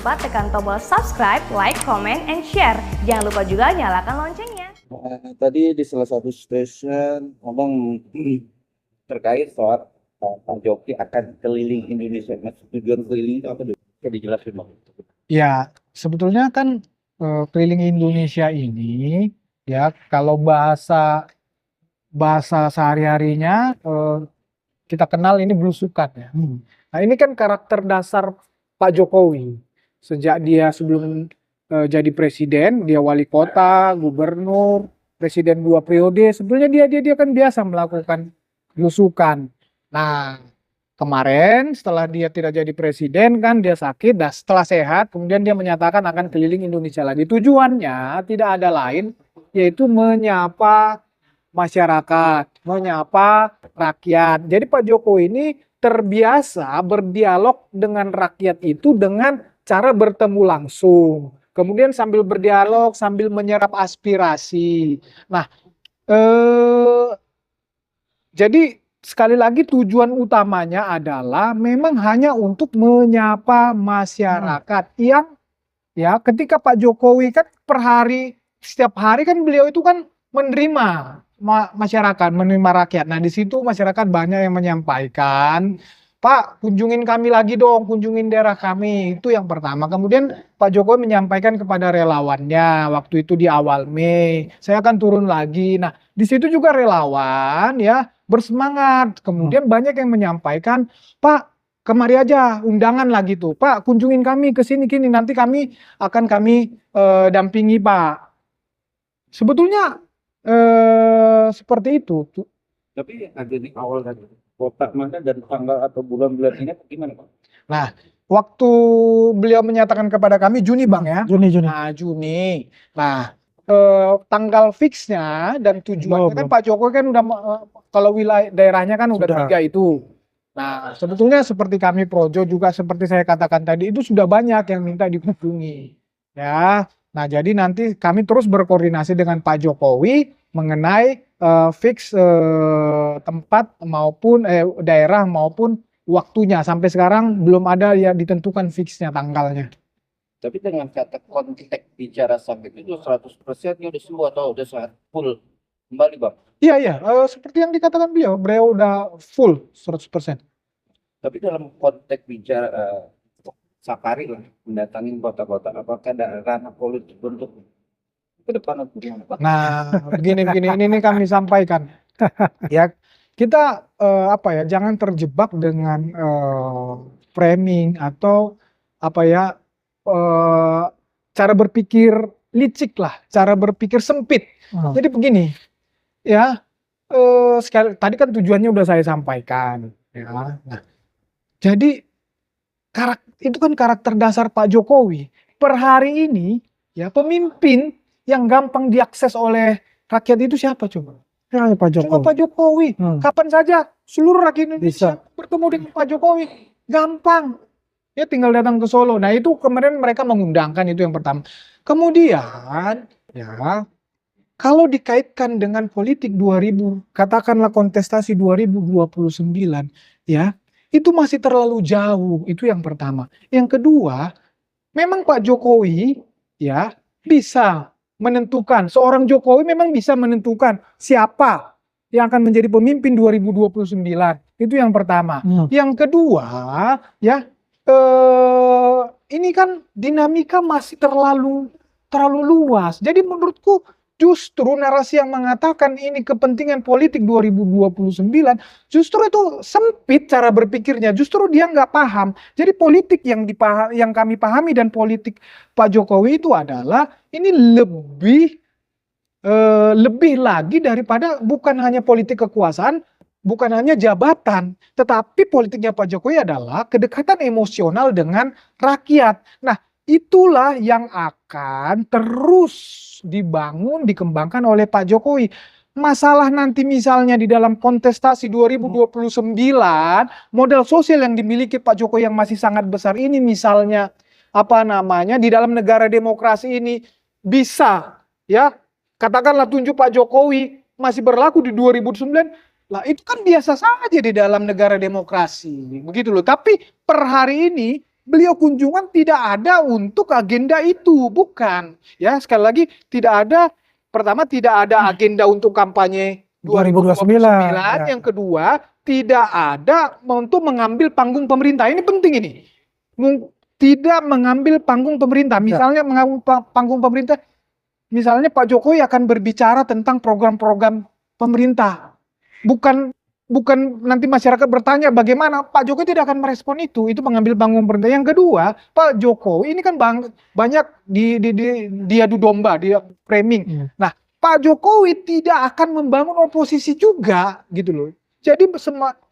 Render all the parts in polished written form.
lupa tekan tombol subscribe, like, comment, and share. Jangan lupa juga nyalakan loncengnya. Tadi di salah satu stasiun ngomong terkait soal Pak Jokowi akan keliling Indonesia. Mas, tujuan keliling itu apa dulu? Bisa dijelasin Bang? Ya, sebetulnya kan keliling Indonesia ini ya kalau bahasa sehari-harinya kita kenal ini belusukan ya. Nah, ini kan karakter dasar Pak Jokowi. Sejak dia sebelum jadi presiden, dia wali kota, gubernur, presiden 2 periode, sebetulnya dia kan biasa melakukan belusukan. Nah, kemarin setelah dia tidak jadi presiden kan dia sakit, dan setelah sehat kemudian dia menyatakan akan keliling Indonesia lagi. Tujuannya tidak ada lain yaitu menyapa masyarakat, menyapa rakyat. Jadi Pak Jokowi ini terbiasa berdialog dengan rakyat itu dengan cara bertemu langsung. Kemudian sambil berdialog, sambil menyerap aspirasi. Nah, jadi sekali lagi tujuan utamanya adalah memang hanya untuk menyapa masyarakat yang ya ketika Pak Jokowi kan per hari, setiap hari kan beliau itu kan menerima masyarakat, menerima rakyat. Nah, di situ masyarakat banyak yang menyampaikan, Pak, kunjungin kami lagi dong, kunjungin daerah kami. Itu yang pertama. Kemudian Pak Jokowi menyampaikan kepada relawannya waktu itu di awal Mei, saya akan turun lagi. Nah, di situ juga relawan ya bersemangat. Kemudian banyak yang menyampaikan, Pak, kemari aja undangan lagi tuh, Pak, kunjungin kami ke sini kini, nanti kami akan dampingi, Pak. Sebetulnya seperti itu. Tapi ada di awal tadi, kota mana dan tanggal atau bulan-bulannya gimana Pak? Nah, waktu beliau menyatakan kepada kami Juni Bang ya. Juni. Nah, Juni. Nah, tanggal fixnya dan tujuannya kan Belum. Pak Jokowi kan udah kalau wilayah daerahnya kan udah 3 itu. Nah, sebetulnya seperti kami Projo juga seperti saya katakan tadi itu sudah banyak yang minta dikunjungi. Ya. Nah, jadi nanti kami terus berkoordinasi dengan Pak Jokowi mengenai fix tempat maupun daerah maupun waktunya. Sampai sekarang belum ada yang ditentukan fixnya tanggalnya. Tapi dengan kata konteks bicara sampai itu 100% udah semua atau udah sangat full kembali Bang? Iya, seperti yang dikatakan beliau udah full 100%. Tapi dalam konteks bicara safari lah, mendatangi kota-kota, apakah ada ranah politik untuk ke depan atau gimana Pak? Nah, begini ini kami sampaikan. Ya, kita jangan terjebak dengan framing atau cara berpikir licik lah, cara berpikir sempit. Jadi begini, ya tadi kan tujuannya udah saya sampaikan. Ya. Nah, jadi itu kan karakter dasar Pak Jokowi. Per hari ini, ya pemimpin yang gampang diakses oleh rakyat itu siapa coba? Ya, Pak Jokowi. Cuma Pak Jokowi. Kapan saja seluruh rakyat Indonesia Bisa bertemu dengan Pak Jokowi. Gampang. Ya tinggal datang ke Solo. Nah, itu kemarin mereka mengundangkan, itu yang pertama. Kemudian, ya kalau dikaitkan dengan politik 2000, katakanlah kontestasi 2029, ya itu masih terlalu jauh. Itu yang pertama. Yang kedua, memang Pak Jokowi ya bisa menentukan, seorang Jokowi memang bisa menentukan siapa yang akan menjadi pemimpin 2029. Itu yang pertama. Yang kedua, ya ini kan dinamika masih terlalu luas. Jadi menurutku justru narasi yang mengatakan ini kepentingan politik 2029 justru itu sempit cara berpikirnya, justru dia nggak paham. Jadi politik yang kami pahami dan politik Pak Jokowi itu adalah ini lebih lagi daripada bukan hanya politik kekuasaan, bukan hanya jabatan, tetapi politiknya Pak Jokowi adalah kedekatan emosional dengan rakyat. Nah, itulah yang akan terus dibangun, dikembangkan oleh Pak Jokowi. Masalah nanti misalnya di dalam kontestasi 2029, modal sosial yang dimiliki Pak Jokowi yang masih sangat besar ini misalnya di dalam negara demokrasi ini bisa ya katakanlah tunjuk Pak Jokowi masih berlaku di 2009. Lah itu kan biasa saja di dalam negara demokrasi, begitu loh. Tapi per hari ini beliau kunjungan tidak ada untuk agenda itu, bukan. Ya, sekali lagi tidak ada, pertama tidak ada agenda untuk kampanye 2029, 2029, ya. yang kedua tidak ada untuk mengambil panggung pemerintah. Ini penting ini. Tidak mengambil panggung pemerintah. Misalnya mengambil panggung pemerintah, misalnya Pak Jokowi akan berbicara tentang program-program pemerintah. Bukan nanti masyarakat bertanya bagaimana, Pak Jokowi tidak akan merespon itu mengambil panggung pemerintah. Yang kedua, Pak Jokowi ini kan banyak diadu domba, dia framing. Nah, Pak Jokowi tidak akan membangun oposisi juga, gitu loh. Jadi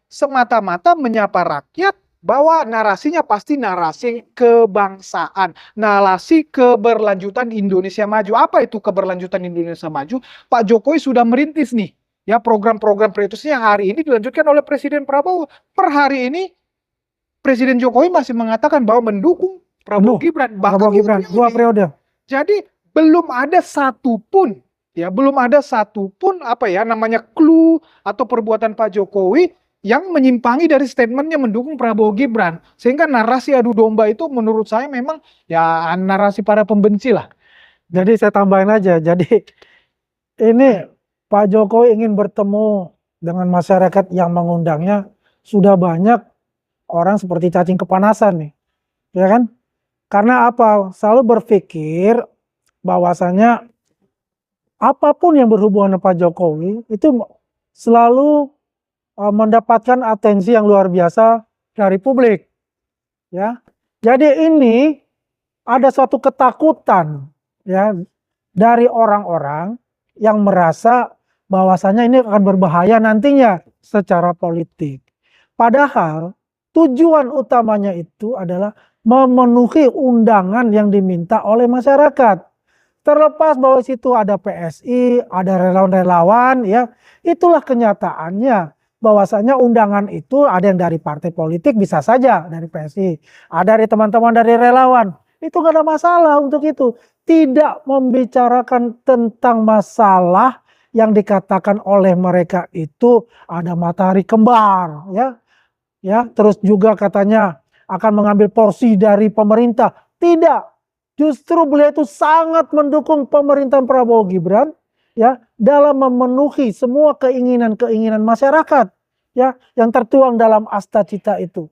semata-mata menyapa rakyat bahwa narasinya pasti narasi kebangsaan, narasi keberlanjutan Indonesia maju. Apa itu keberlanjutan Indonesia maju? Pak Jokowi sudah merintis nih. Ya, program-program prioritasnya yang hari ini dilanjutkan oleh Presiden Prabowo. Per hari ini Presiden Jokowi masih mengatakan bahwa mendukung Prabowo Gibran, Prabowo Gibran 2 periode. Jadi belum ada satupun clue atau perbuatan Pak Jokowi yang menyimpangi dari statementnya mendukung Prabowo Gibran. Sehingga narasi adu domba itu menurut saya memang ya narasi para pembenci lah. Jadi saya tambahin aja. Jadi ini Pak Jokowi ingin bertemu dengan masyarakat yang mengundangnya. Sudah banyak orang seperti cacing kepanasan nih, ya kan? Karena apa? Selalu berpikir bahwasanya apapun yang berhubungan dengan Pak Jokowi itu selalu mendapatkan atensi yang luar biasa dari publik, ya. Jadi ini ada suatu ketakutan, ya, dari orang-orang yang merasa bahwasanya ini akan berbahaya nantinya secara politik. Padahal tujuan utamanya itu adalah memenuhi undangan yang diminta oleh masyarakat. Terlepas bahwa situ ada PSI, ada relawan-relawan, ya, itulah kenyataannya. Bahwasanya undangan itu ada yang dari partai politik, bisa saja dari PSI, ada dari teman-teman dari relawan. Itu nggak ada masalah untuk itu. Tidak membicarakan tentang masalah yang dikatakan oleh mereka itu ada matahari kembar, ya, terus juga katanya akan mengambil porsi dari pemerintah. Tidak, justru beliau itu sangat mendukung pemerintahan Prabowo Gibran, ya, dalam memenuhi semua keinginan-keinginan masyarakat, ya, yang tertuang dalam Asta Cita itu.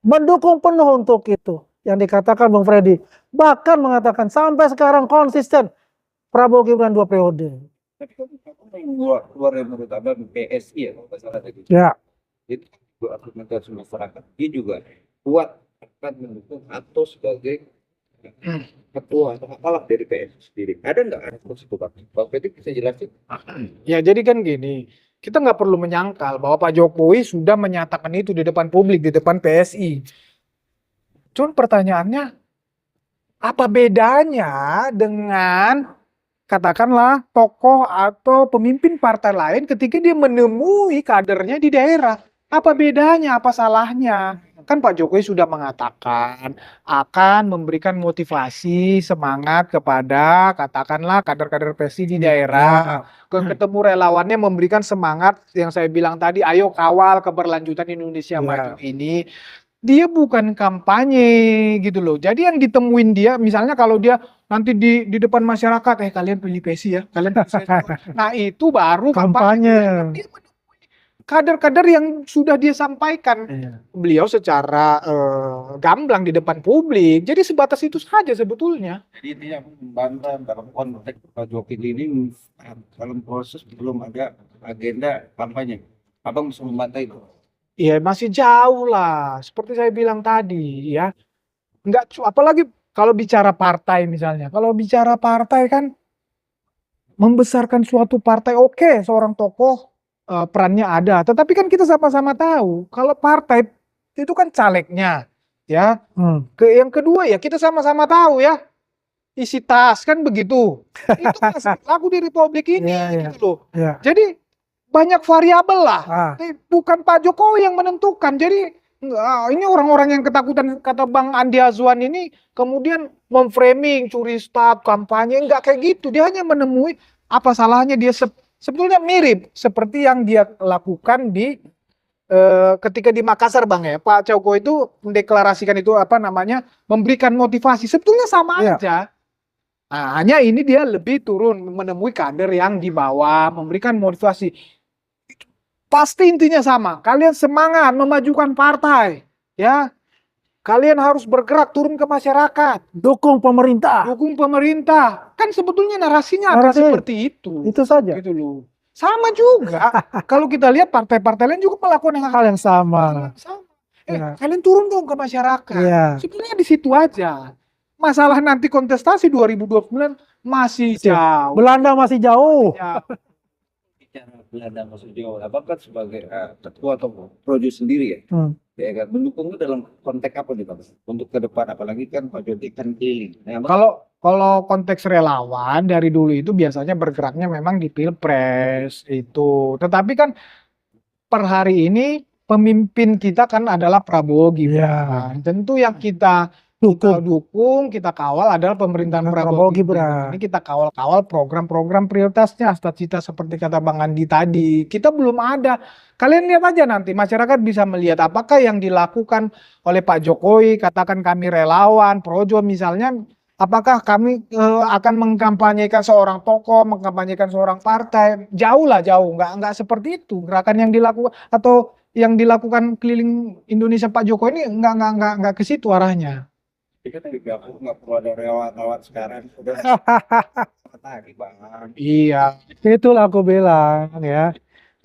Mendukung penuh untuk itu. Yang dikatakan Bung Freddy, bahkan mengatakan sampai sekarang konsisten Prabowo Gibran 2 periode. Tapi keluar yang terutama PSI ya, kalau nggak salah tadi. Ya. Itu juga argumentasi masyarakat. Dia juga kuat akan mendukung atau sebagai ketua atau apalah dari PSI sendiri. Ada nggak respons itu, Pak? Bang Fethi bisa jelasin? Ya, jadi kan gini, kita nggak perlu menyangkal bahwa Pak Jokowi sudah menyatakan itu di depan publik, di depan PSI. Cuman pertanyaannya, apa bedanya dengan katakanlah tokoh atau pemimpin partai lain ketika dia menemui kadernya di daerah? Apa bedanya? Apa salahnya? Kan Pak Jokowi sudah mengatakan akan memberikan motivasi, semangat kepada katakanlah kader-kader PSI di daerah. Ketemu relawannya memberikan semangat yang saya bilang tadi, ayo kawal keberlanjutan Indonesia Maju ini. Dia bukan kampanye gitu loh. Jadi yang ditemuin dia, misalnya kalau dia nanti di depan masyarakat, kalian pilih PSI ya, kalian pilih PSI. Nah, itu baru kampanye. Dia kader-kader yang sudah dia sampaikan beliau secara gamblang di depan publik. Jadi sebatas itu saja sebetulnya. Jadi dia membantah dalam konteks Pak Jokowi ini dalam proses belum ada agenda kampanye. Abang bisa membantah itu? Iya, masih jauh lah. Seperti saya bilang tadi, ya. Apalagi kalau bicara partai misalnya. Kalau bicara partai kan membesarkan suatu partai, oke, seorang tokoh perannya ada. Tetapi kan kita sama-sama tahu kalau partai itu kan calegnya, ya. Yang kedua ya kita sama-sama tahu ya. Isi tas kan begitu. Itu masih laku di Republik ini gitu loh. Jadi banyak variabel lah. Bukan Pak Jokowi yang menentukan. Jadi ini orang-orang yang ketakutan, kata Bang Andi Azwan ini, kemudian memframing curi start kampanye, enggak kayak gitu. Dia hanya menemui apa salahnya dia sebetulnya mirip seperti yang dia lakukan di ketika di Makassar Bang ya, Pak Jokowi itu mendeklarasikan itu apa namanya, memberikan motivasi, sebetulnya sama Iya. aja. Nah, hanya ini dia lebih turun menemui kader yang di bawah, memberikan motivasi. Pasti intinya sama, kalian semangat memajukan partai, ya. Kalian harus bergerak turun ke masyarakat, Dukung pemerintah. dukung pemerintah. Kan sebetulnya narasinya akan Narasi. seperti itu. Itu saja. Gitu loh. Sama juga. Kalau kita lihat partai-partai lain juga melakukan Hal yang sama. sama. Ya. Kalian turun dong ke masyarakat. Iya. Sebenarnya di situ aja. Masalah nanti kontestasi 2029 masih jauh. Belanda masih jauh. Jauh. Bicara Belanda maksud Jawa, Abang kan sebagai ketua atau projo sendiri ya, Hmm. ya kan mendukungnya dalam konteks apa nih Bang? Untuk ke depan apalagi kan Pak Jokowi kan keliling. Nah, Abang Kalau konteks relawan dari dulu itu biasanya bergeraknya memang di Pilpres itu. Tetapi kan per hari ini pemimpin kita kan adalah Prabowo Gibran. Tentu yang kita dukung, kita kawal adalah pemerintahan Prabowo Gibran. Ini kita kawal-kawal program-program prioritasnya, cita-cita seperti kata Bang Andi tadi. Kita belum ada. Kalian lihat aja nanti, masyarakat bisa melihat apakah yang dilakukan oleh Pak Jokowi, katakan kami relawan, projo misalnya, apakah kami akan mengkampanyekan seorang tokoh, mengkampanyekan seorang partai? Jauh lah, jauh. Nggak seperti itu. Gerakan yang dilakukan atau yang dilakukan keliling Indonesia Pak Jokowi ini nggak ke situ arahnya. kan nggak perlu ada relawan sekarang udah lagi Bang. Iya. Itulah aku bilang ya.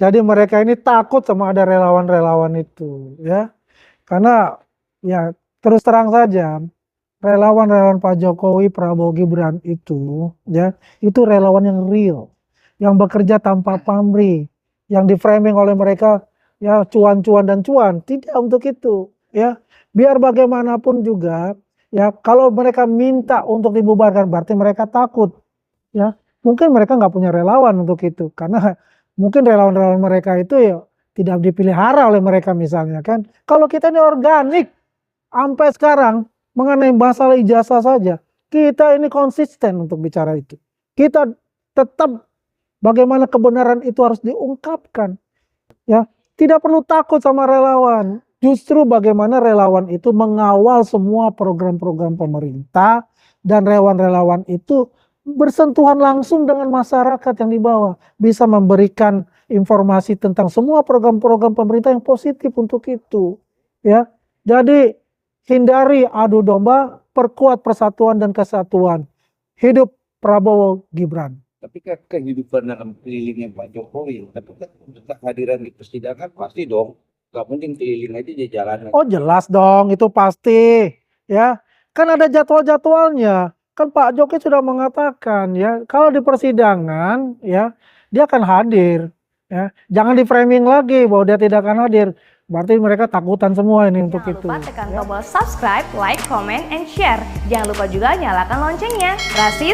Jadi mereka ini takut sama ada relawan-relawan itu ya. Karena ya terus terang saja relawan-relawan Pak Jokowi, Prabowo Gibran itu ya, itu relawan yang real, yang bekerja tanpa pamrih, yang di framing oleh mereka ya cuan-cuan dan cuan. Tidak untuk itu ya. Biar bagaimanapun juga ya, kalau mereka minta untuk dibubarkan berarti mereka takut ya. Mungkin mereka nggak punya relawan untuk itu karena mungkin relawan-relawan mereka itu ya tidak dipelihara oleh mereka misalnya kan. Kalau kita ini organik sampai sekarang mengenai masalah ijazah saja, kita ini konsisten untuk bicara itu. Kita tetap bagaimana kebenaran itu harus diungkapkan ya. Tidak perlu takut sama relawan. Justru bagaimana relawan itu mengawal semua program-program pemerintah dan relawan-relawan itu bersentuhan langsung dengan masyarakat yang di bawah. Bisa memberikan informasi tentang semua program-program pemerintah yang positif untuk itu. Ya, jadi hindari adu domba, perkuat persatuan dan kesatuan. Hidup Prabowo Gibran. Tapi kan kehidupan dalam kelilingnya Pak Jokowi, tapi kan untuk kehadiran di persidangan pasti dong. Gak mungkin keliling aja di jalanan. Oh jelas dong, itu pasti. Ya, kan ada jadwal-jadwalnya. Kan Pak Jokowi sudah mengatakan ya, kalau di persidangan ya, dia akan hadir. Ya, jangan di framing lagi bahwa dia tidak akan hadir. Berarti mereka takutan semua ini untuk Jangan itu. lupa tekan tombol subscribe, like, comment, and share. Jangan lupa juga nyalakan loncengnya. Rasis